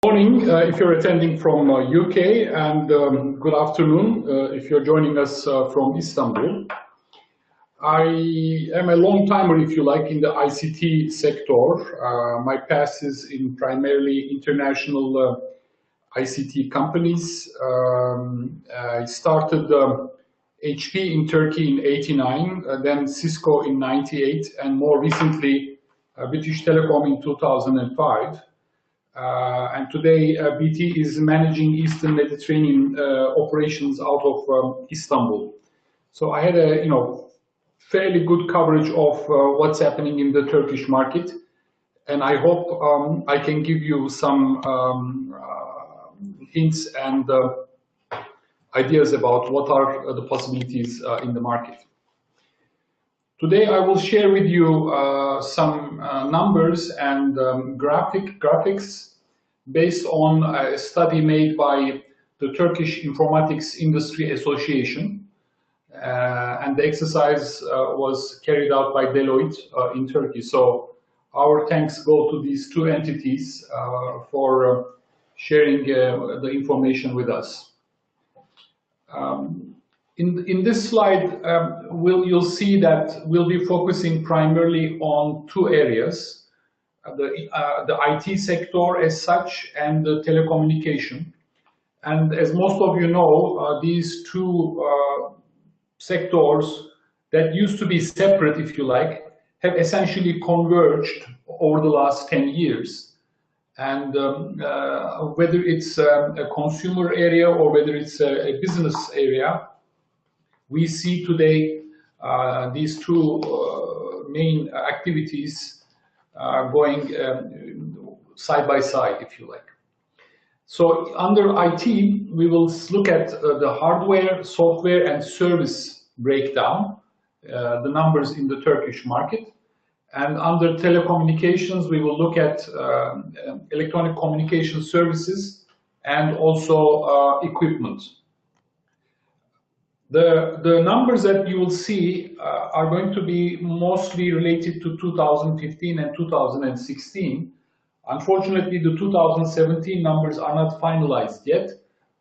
Morning if you're attending from UK, and good afternoon if you're joining us from Istanbul. I am a long timer, if you like, in the ICT sector. My past is in primarily international ICT companies. I started HP in Turkey in '89, then Cisco in '98, and more recently British Telecom in 2005. And today, BT is managing Eastern Mediterranean operations out of Istanbul. So I had a fairly good coverage of what's happening in the Turkish market, and I hope I can give you some hints and ideas about what are the possibilities in the market. Today, I will share with you some numbers and graphics based on a study made by the Turkish Informatics Industry Association. And the exercise was carried out by Deloitte in Turkey. So our thanks go to these two entities for sharing the information with us. In this slide, you'll see that we'll be focusing primarily on two areas, the IT sector as such and the telecommunication. And as most of you know, these two sectors that used to be separate, if you like, have essentially converged over the last 10 years. And whether it's a consumer area or whether it's a business area, we see today these two main activities going side by side, if you like. So under IT, we will look at the hardware, software, and service breakdown, the numbers in the Turkish market. And under telecommunications, we will look at electronic communication services and also equipment. The numbers that you will see are going to be mostly related to 2015 and 2016. Unfortunately, the 2017 numbers are not finalized yet,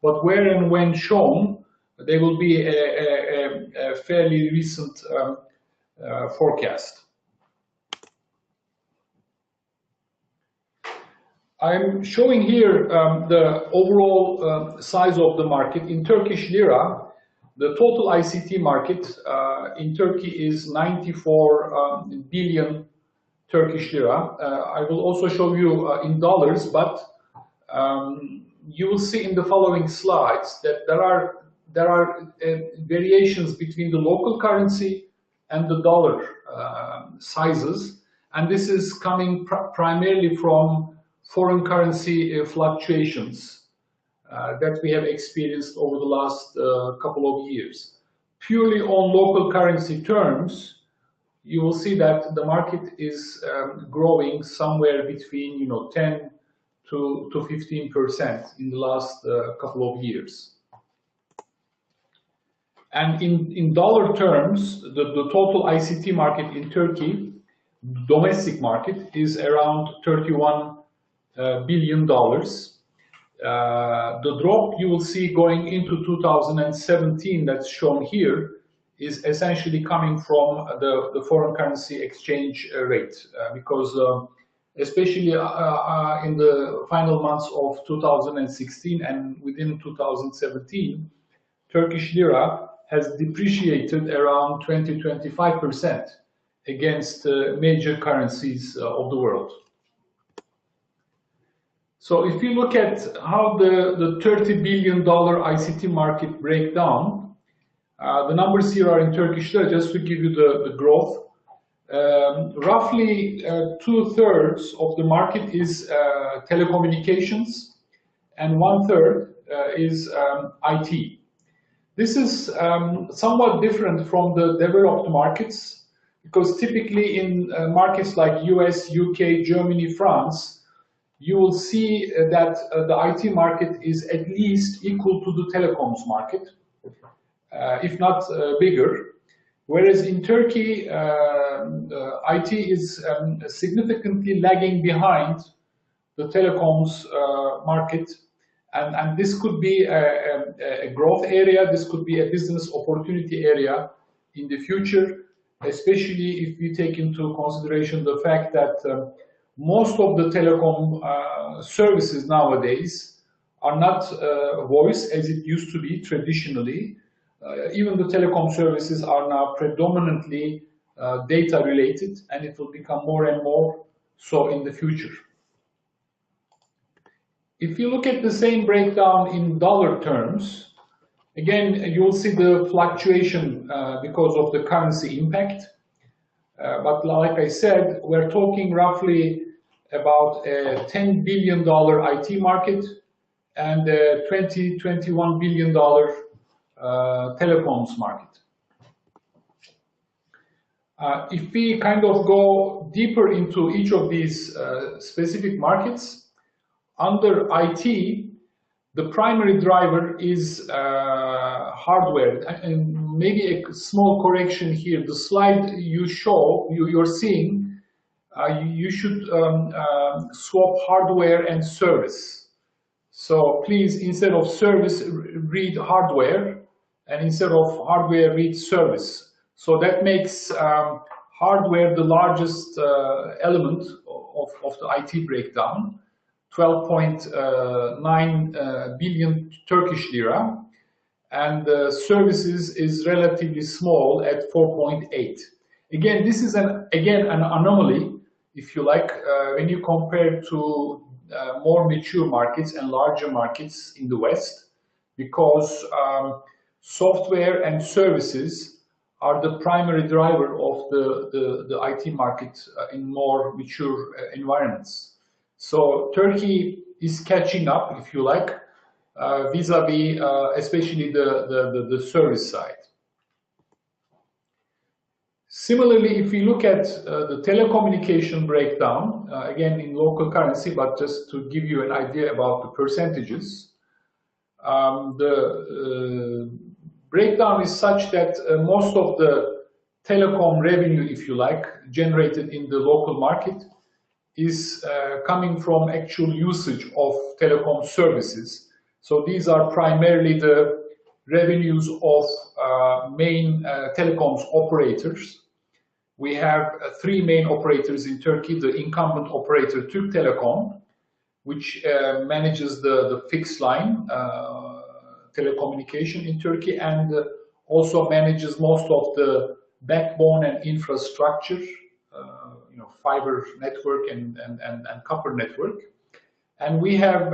but where and when shown, they will be a fairly recent forecast. I'm showing here the overall size of the market in Turkish lira. The total ICT market in Turkey is 94 billion Turkish lira. I will also show you in dollars, but you will see in the following slides that there are variations between the local currency and the dollar sizes, and this is coming primarily from foreign currency fluctuations that we have experienced over the last couple of years. Purely on local currency terms, you will see that the market is growing somewhere between 10 to 15% in the last couple of years. And in dollar terms, the total ICT market in Turkey, domestic market, is around $31 billion. The drop you will see going into 2017 that's shown here is essentially coming from the foreign currency exchange rate because especially in the final months of 2016 and within 2017, Turkish lira has depreciated around 20-25% against major currencies of the world. So if you look at how the $30 billion ICT market break down, the numbers here are in Turkish lira, just to give you the growth. Roughly 2/3 of the market is telecommunications and 1/3 is IT. This is somewhat different from the developed markets because typically in markets like US, UK, Germany, France, you will see that the IT market is at least equal to the telecoms market, if not bigger. Whereas in Turkey, IT is significantly lagging behind the telecoms market. And this could be a growth area, this could be a business opportunity area in the future, especially if we take into consideration the fact that most of the telecom services nowadays are not voice as it used to be traditionally. Even the telecom services are now predominantly data related, and it will become more and more so in the future. If you look at the same breakdown in dollar terms, again, you'll see the fluctuation because of the currency impact. But like I said, we're talking roughly about a $10 billion IT market and a $21 billion telecoms market. If we kind of go deeper into each of these specific markets, under IT, the primary driver is hardware. And maybe a small correction here. The slide you're seeing, you should swap hardware and service. So please, instead of service, read hardware, and instead of hardware, read service. So that makes hardware the largest element of the IT breakdown. 12.9 billion Turkish lira, and services is relatively small at 4.8. Again, this is an anomaly, if you like, when you compare to more mature markets and larger markets in the West, because software and services are the primary driver of the IT market in more mature environments. So Turkey is catching up, if you like, vis-a-vis especially the service side. Similarly, if we look at the telecommunication breakdown, again in local currency, but just to give you an idea about the percentages, the breakdown is such that most of the telecom revenue, if you like, generated in the local market is coming from actual usage of telecom services. So these are primarily the revenues of main telecoms operators. We have three main operators in Turkey: the incumbent operator Türk Telekom, which manages the fixed line telecommunication in Turkey, and also manages most of the backbone and infrastructure, fiber network and copper network. And we have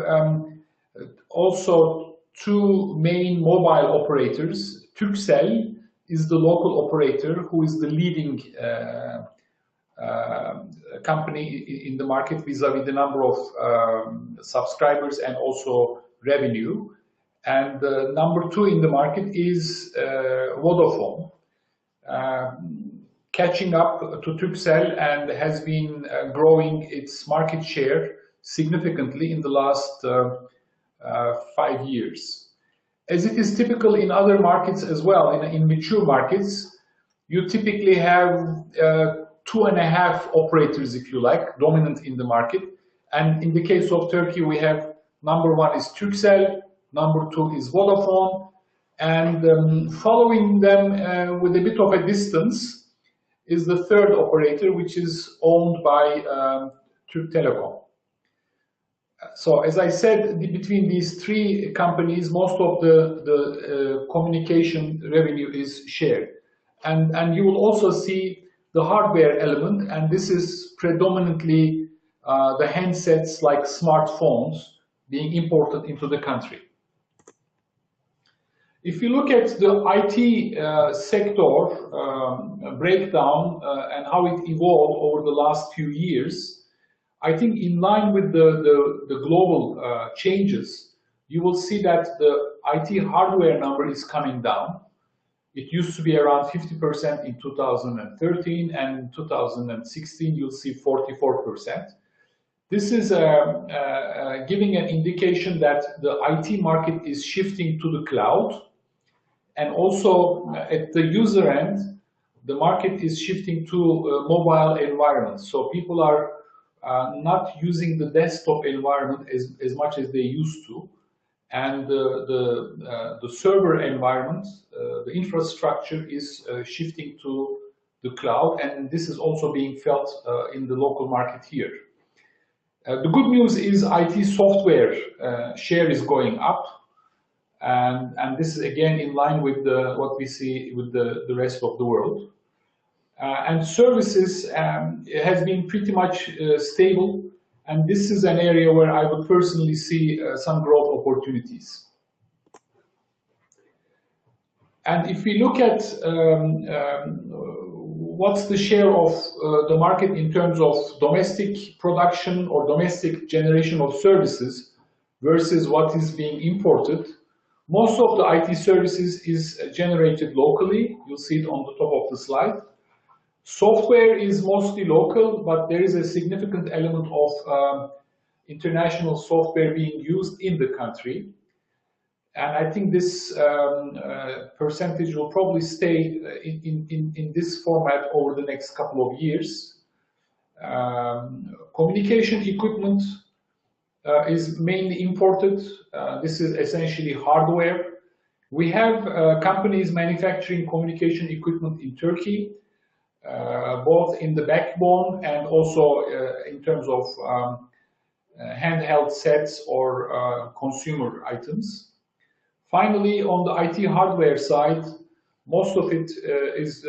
also two main mobile operators. Turkcell is the local operator who is the leading company in the market vis-a-vis the number of subscribers and also revenue. And number two in the market is Vodafone, catching up to Turkcell, and has been growing its market share significantly in the last 5 years. As it is typical in other markets as well, in mature markets, you typically have 2.5 operators, if you like, dominant in the market. And in the case of Turkey, we have number one is Turkcell, number two is Vodafone, and following them with a bit of a distance is the third operator, which is owned by Türk Telekom. So as I said, between these three companies, most of the communication revenue is shared. And you will also see the hardware element, and this is predominantly the handsets like smartphones being imported into the country. If you look at the IT sector breakdown and how it evolved over the last few years, I think in line with the global changes, you will see that the IT hardware number is coming down. It used to be around 50% in 2013, and in 2016 you'll see 44%. This is giving an indication that the IT market is shifting to the cloud, and also at the user end, the market is shifting to mobile environments. So people are not using the desktop environment as much as they used to. And the server environment, the infrastructure is shifting to the cloud, and this is also being felt in the local market here. The good news is IT software share is going up, and this is again in line with what we see with the rest of the world. And services has been pretty much stable, and this is an area where I would personally see some growth opportunities. And if we look at what's the share of the market in terms of domestic production or domestic generation of services versus what is being imported, most of the IT services is generated locally. You'll see it on the top of the slide. Software is mostly local, but there is a significant element of international software being used in the country. And I think this percentage will probably stay in this format over the next couple of years. Communication equipment is mainly imported. This is essentially hardware. We have companies manufacturing communication equipment in Turkey, both in the backbone and also in terms of handheld sets or consumer items. Finally, on the IT hardware side, most of it is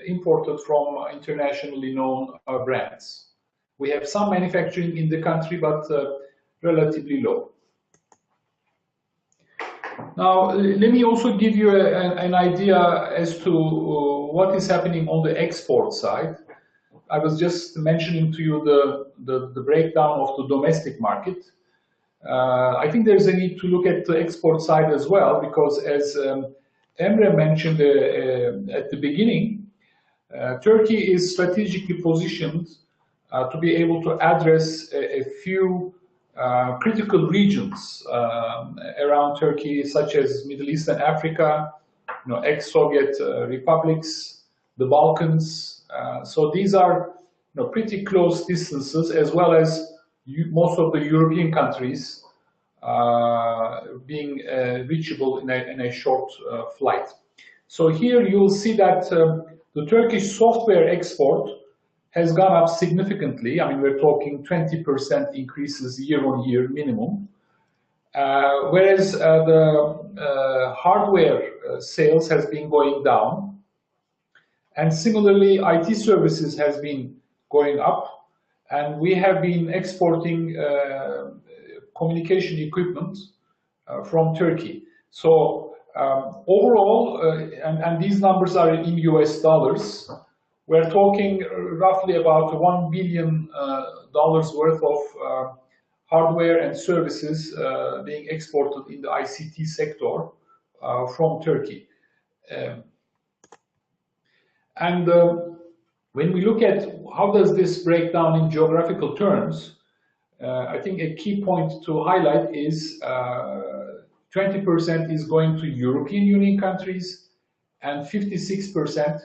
imported from internationally known brands. We have some manufacturing in the country, but relatively low. Now, let me also give you an idea as to what is happening on the export side. I was just mentioning to you the breakdown of the domestic market. I think there's a need to look at the export side as well, because as Emre mentioned at the beginning, Turkey is strategically positioned to be able to address a few critical regions around Turkey, such as Middle East and Africa, ex-Soviet republics, the Balkans. So these are pretty close distances, as well as most of the European countries being reachable in a short flight. So here you'll see that the Turkish software export has gone up significantly. I mean, we're talking 20% increases year on year minimum, whereas the hardware sales has been going down, and similarly IT services has been going up. And we have been exporting communication equipment from Turkey. So overall, and these numbers are in US dollars, we're talking roughly about $1 billion worth of hardware and services being exported in the ICT sector from Turkey. When we look at how does this break down in geographical terms, I think a key point to highlight is 20% is going to European Union countries and 56%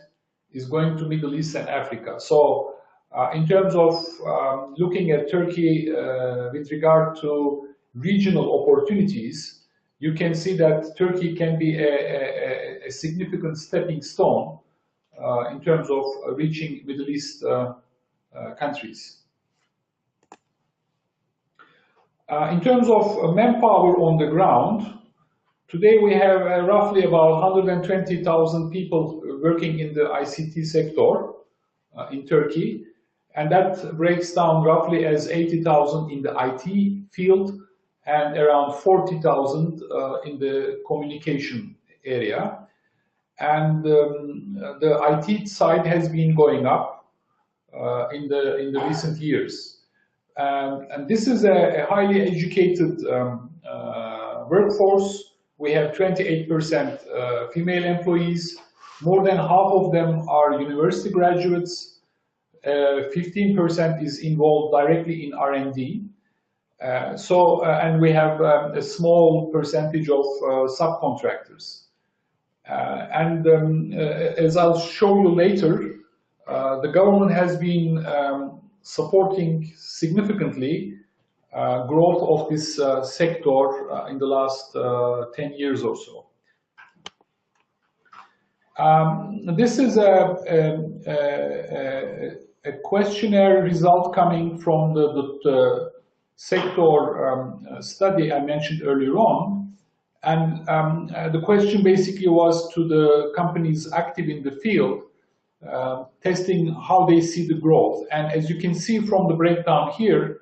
is going to Middle East and Africa. So in terms of looking at Turkey with regard to regional opportunities, you can see that Turkey can be a significant stepping stone in terms of reaching Middle East countries. In terms of manpower on the ground, today we have roughly about 120,000 people working in the ICT sector in Turkey, and that breaks down roughly as 80,000 in the IT field and around 40,000 in the communication area. And the IT side has been going up in the recent years. And this is a highly educated workforce. We have 28% female employees. More than half of them are university graduates. 15% is involved directly in R&D. And we have a small percentage of subcontractors. As I'll show you later, the government has been supporting significantly growth of this sector in the last 10 years or so. This is a questionnaire result coming from the sector study I mentioned earlier on. And the question basically was to the companies active in the field, testing how they see the growth. And as you can see from the breakdown here,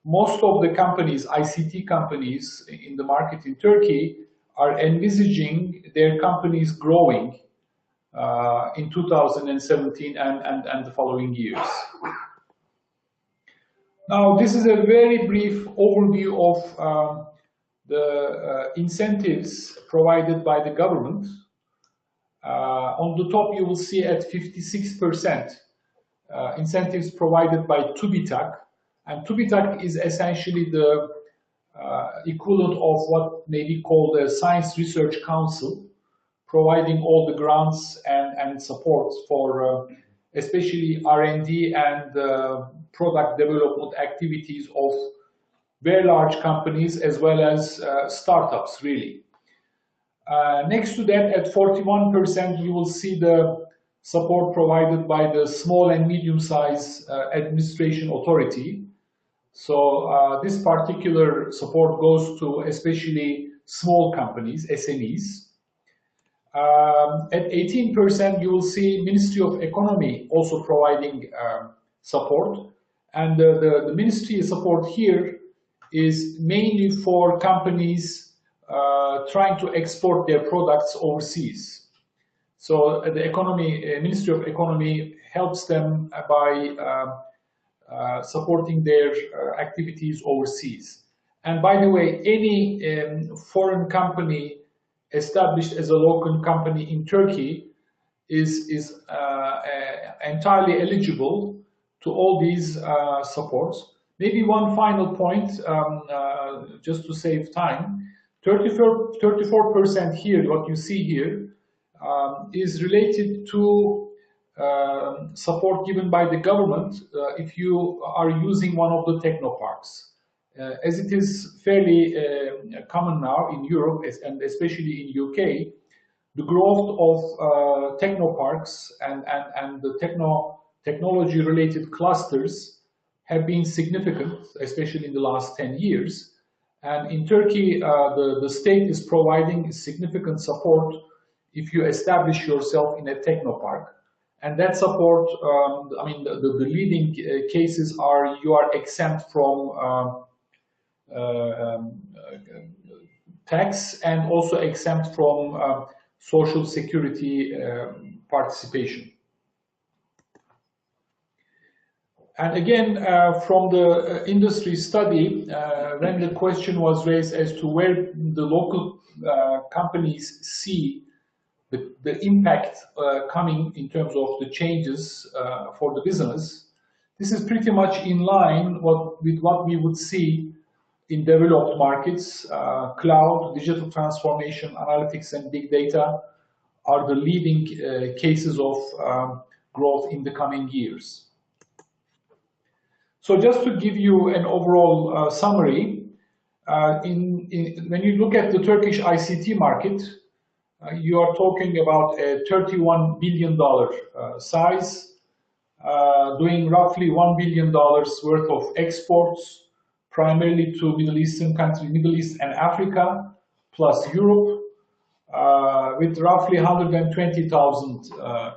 most of the companies, ICT companies in the market in Turkey, are envisaging their companies growing in 2017 and the following years. Now, this is a very brief overview of the incentives provided by the government. On the top, you will see at 56% incentives provided by TÜBİTAK. And TÜBİTAK is essentially the equivalent of what may be called a Science Research Council, providing all the grants and support for especially R&D and product development activities of very large companies as well as startups, really. Next to that, at 41%, you will see the support provided by the Small and Medium-Sized Administration Authority. So this particular support goes to especially small companies, SMEs. At 18%, you will see Ministry of Economy also providing support. And the ministry support here is mainly for companies trying to export their products overseas. So the Ministry of Economy helps them by supporting their activities overseas. And by the way, any foreign company established as a local company in Turkey is entirely eligible to all these supports. Maybe one final point, just to save time. 34% here, what you see here, is related to support given by the government if you are using one of the technoparks. As it is fairly common now in Europe and especially in UK, the growth of technoparks and the technology-related clusters have been significant, especially in the last 10 years. And in Turkey, the state is providing significant support if you establish yourself in a technopark. And that support, I mean, the leading cases are you are exempt from tax and also exempt from social security participation. And again, from the industry study, when the question was raised as to where the local companies see the impact coming in terms of the changes for the business, this is pretty much in line with what we would see in developed markets. Cloud, digital transformation, analytics, and big data are the leading cases of growth in the coming years. So just to give you an overall summary, when you look at the Turkish ICT market, you are talking about a $31 billion size, doing roughly $1 billion worth of exports, primarily to Middle Eastern countries, Middle East and Africa, plus Europe, with roughly 120,000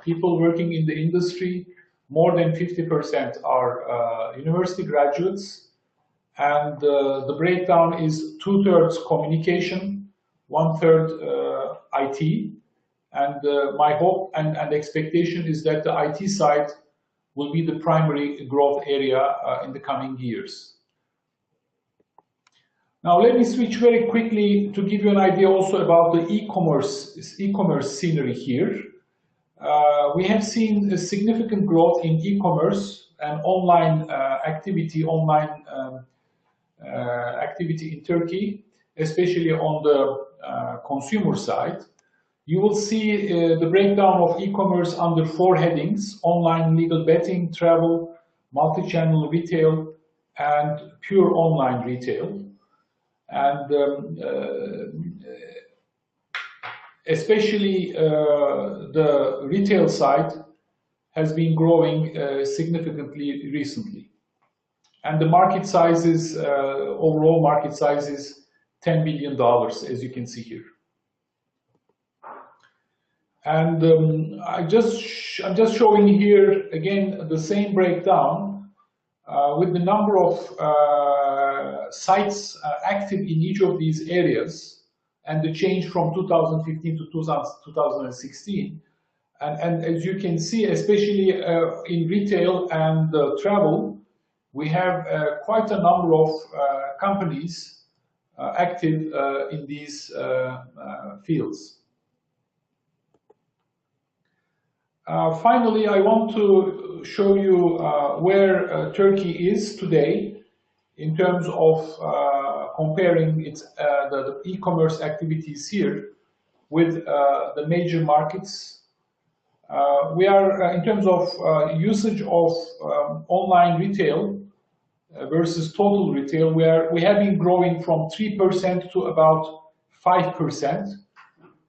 people working in the industry. More than 50% are university graduates, and the breakdown is 2/3 communication, 1/3 IT, and my hope and expectation is that the IT side will be the primary growth area in the coming years. Now let me switch very quickly to give you an idea also about the e-commerce scenery here. We have seen a significant growth in e-commerce and online activity in Turkey, especially on the consumer side. You will see the breakdown of e-commerce under 4 headings: online legal betting, travel, multi-channel retail, and pure online retail. And especially the retail side has been growing significantly recently. And the market size is, overall market size is $10 billion, as you can see here. And I'm just showing here again the same breakdown with the number of sites active in each of these areas and the change from 2015 to 2016. And as you can see, especially in retail and travel, we have quite a number of companies active in these fields. Finally, I want to show you where Turkey is today in terms of comparing its the e-commerce activities here with the major markets. We are in terms of usage of online retail versus total retail. We have been growing from 3% to about 5%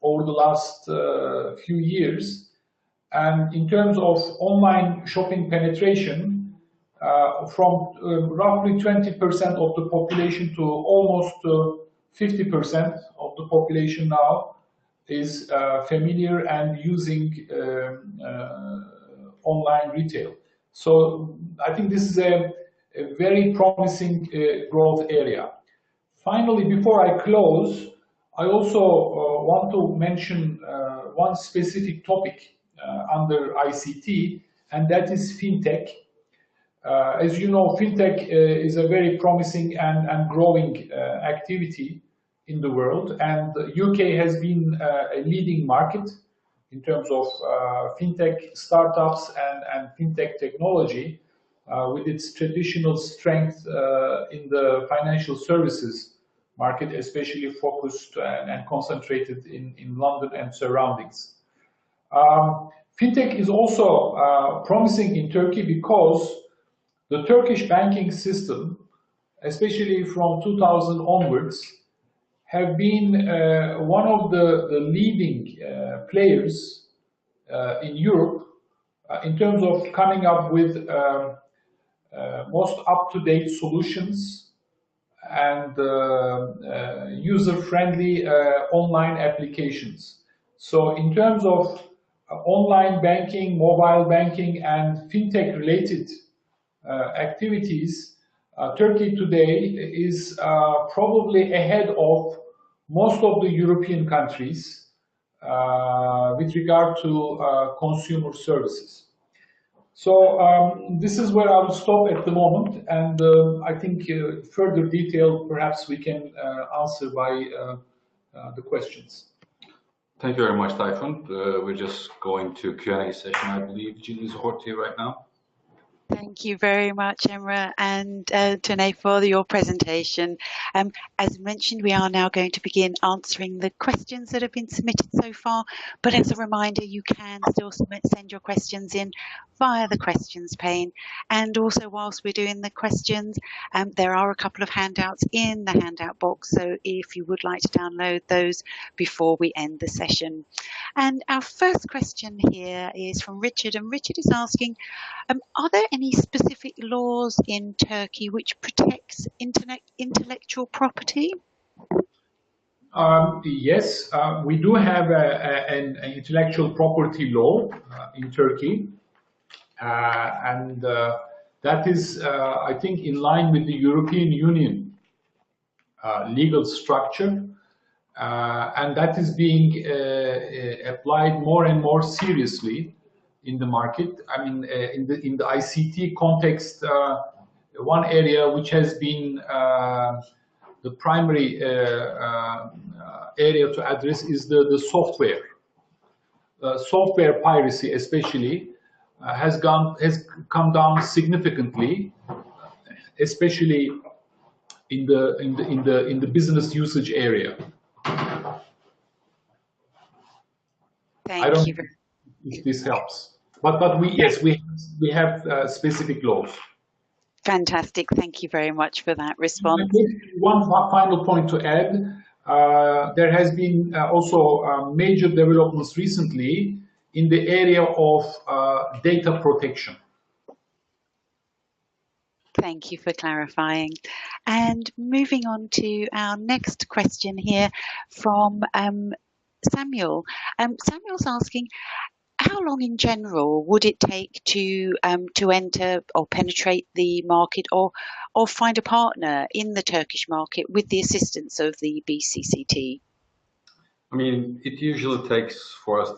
over the last few years. And in terms of online shopping penetration, from roughly 20% of the population to almost 50% of the population now is familiar and using online retail. So I think this is a very promising growth area. Finally, before I close, I also want to mention one specific topic under ICT, and that is fintech. As you know, fintech is a very promising and growing activity in the world, and the UK has been a leading market in terms of fintech startups and fintech technology, with its traditional strength in the financial services market, especially focused and concentrated in London and surroundings. Fintech is also promising in Turkey because the Turkish banking system, especially from 2000 onwards, have been one of the leading players in Europe in terms of coming up with most up-to-date solutions and user-friendly online applications. So in terms of online banking, mobile banking, and fintech-related activities, Turkey today is probably ahead of most of the European countries with regard to consumer services. So this is where I will stop at the moment, and I think further detail perhaps we can answer by the questions. Thank you very much, Tayfun. We're just going to Q&A session, I believe. Jean is over to you right now. Thank you very much, Emre and Tunay, for your presentation. As mentioned, we are now going to begin answering the questions that have been submitted so far. But as a reminder, you can still send your questions in via the questions pane. And also, whilst we're doing the questions, there are a couple of handouts in the handout box. So if you would like to download those before we end the session. And our first question here is from Richard. And Richard is asking, are there any specific laws in Turkey which protects intellectual property? Yes, we do have an intellectual property law in Turkey, and that is, I think, in line with the European Union legal structure, and that is being applied more and more seriously in the market. I mean, in the ICT context, one area which has been the primary area to address is the software. Software piracy, especially, has come down significantly, especially in the business usage area. Thank you. If this helps, but we have specific laws. Fantastic. Thank you very much for that response. One final point to add. There has been also major developments recently in the area of data protection. Thank you for clarifying. And moving on to our next question here from Samuel. Samuel's asking, how long in general would it take to enter or penetrate the market or find a partner in the Turkish market with the assistance of the BCCT? I mean, it usually takes for us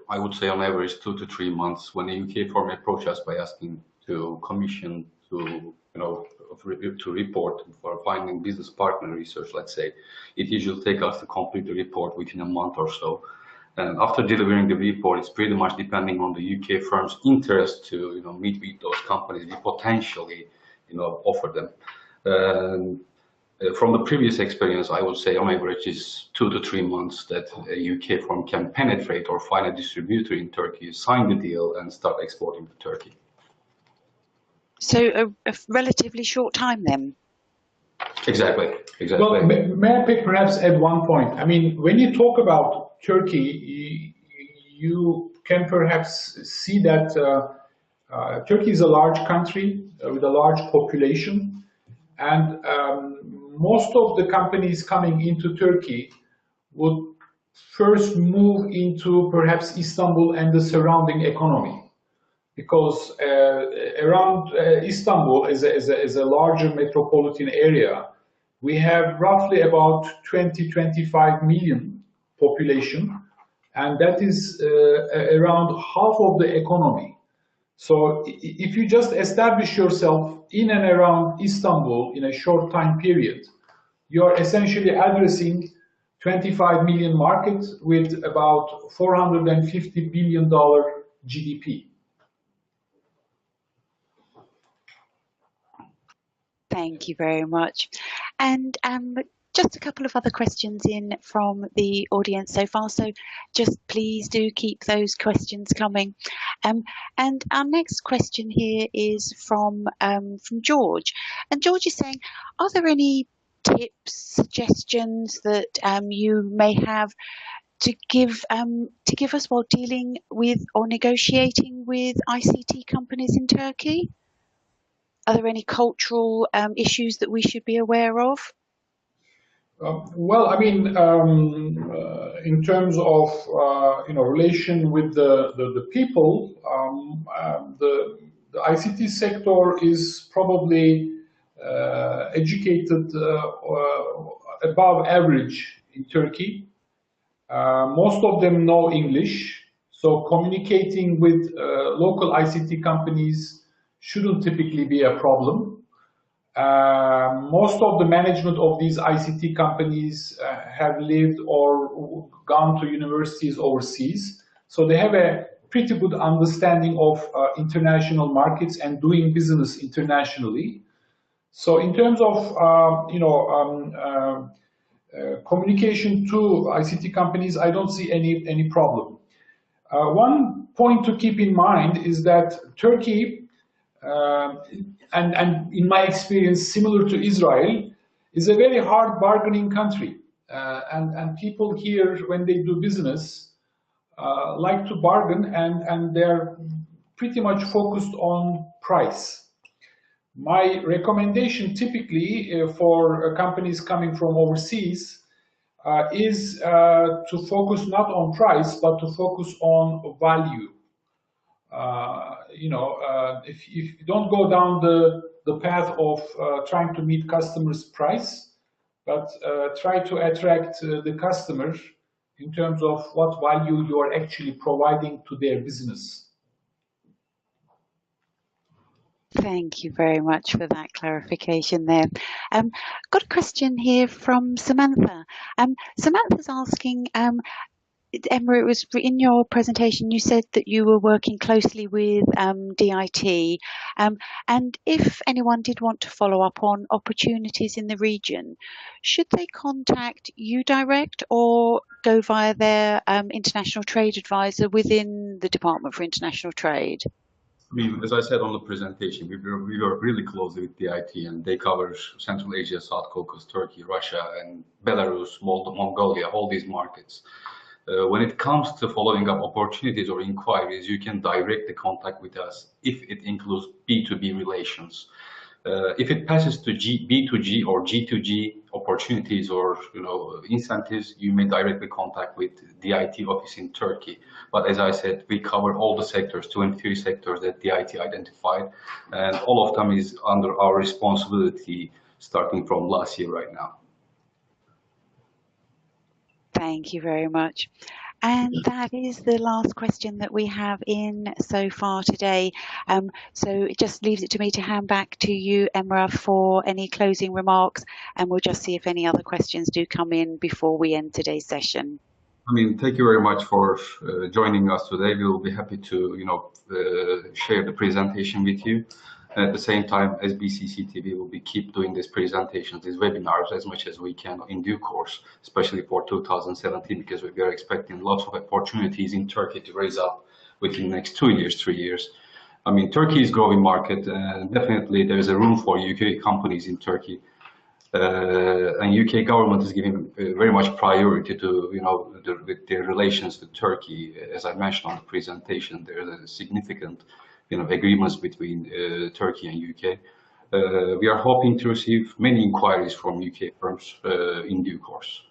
I would say on average 2 to 3 months when the UK firm approach us by asking to commission to, to report for finding business partner research, let's say. It usually takes us to complete the report within a month or so. And after delivering the report, it's pretty much depending on the UK firm's interest to, meet with those companies we potentially, offer them. From the previous experience, I would say on average is 2 to 3 months that a UK firm can penetrate or find a distributor in Turkey, sign the deal, and start exporting to Turkey. So a relatively short time then? Exactly. Well, may I perhaps add one point? I mean, when you talk about Turkey, you can perhaps see that Turkey is a large country with a large population, and most of the companies coming into Turkey would first move into perhaps Istanbul and the surrounding economy, because around Istanbul is a larger metropolitan area. We have roughly about 20-25 million population, and that is around half of the economy. So if you just establish yourself in and around Istanbul in a short time period, you are essentially addressing 25 million market with about $450 billion GDP. Thank you very much. And just a couple of other questions in from the audience so far, so just please do keep those questions coming. And our next question here is from George, and George is saying, are there any tips, suggestions that you may have to give us while dealing with or negotiating with ICT companies in Turkey? Are there any cultural issues that we should be aware of? Well, I mean, in terms of relation with the people, the ICT sector is probably educated above average in Turkey. Most of them know English, so communicating with local ICT companies shouldn't typically be a problem. Most of the management of these ICT companies have lived or gone to universities overseas, so they have a pretty good understanding of international markets and doing business internationally. So in terms of communication to ICT companies, I don't see any problem. One point to keep in mind is that Turkey, and in my experience, similar to Israel, is a very hard bargaining country. And people here, when they do business, like to bargain, and they're pretty much focused on price. My recommendation typically for companies coming from overseas is to focus not on price, but to focus on value. If you don't go down the path of trying to meet customers' price, but try to attract the customer in terms of what value you are actually providing to their business. Thank you very much for that clarification there. Got a question here from Samantha. Samantha's asking, Emma, it was in your presentation, you said that you were working closely with DIT, and if anyone did want to follow up on opportunities in the region, should they contact you direct or go via their international trade advisor within the Department for International Trade? I mean, as I said on the presentation, we were really close with DIT, and they cover Central Asia, South Caucasus, Turkey, Russia, and Belarus, Mongolia, all these markets. When it comes to following up opportunities or inquiries, you can direct the contact with us if it includes B2B relations. If it passes to B2G or G2G opportunities or incentives, you may directly contact with the IT office in Turkey. But as I said, we cover all the sectors, 23 sectors that the IT identified, and all of them is under our responsibility starting from last year right now. Thank you very much. And that is the last question that we have in so far today. So it just leaves it to me to hand back to you, Emre, for any closing remarks, and we'll just see if any other questions do come in before we end today's session. I mean, thank you very much for joining us today. We will be happy to, share the presentation with you. And at the same time, as BCCT, we will keep doing these presentations, these webinars as much as we can in due course, especially for 2017, because we are expecting lots of opportunities in Turkey to raise up within the next 2 years, 3 years. I mean, Turkey is a growing market, and definitely there is a room for UK companies in Turkey. And UK government is giving very much priority to, with their relations with Turkey. As I mentioned on the presentation, there is a significant, agreements between Turkey and UK. We are hoping to receive many inquiries from UK firms in due course.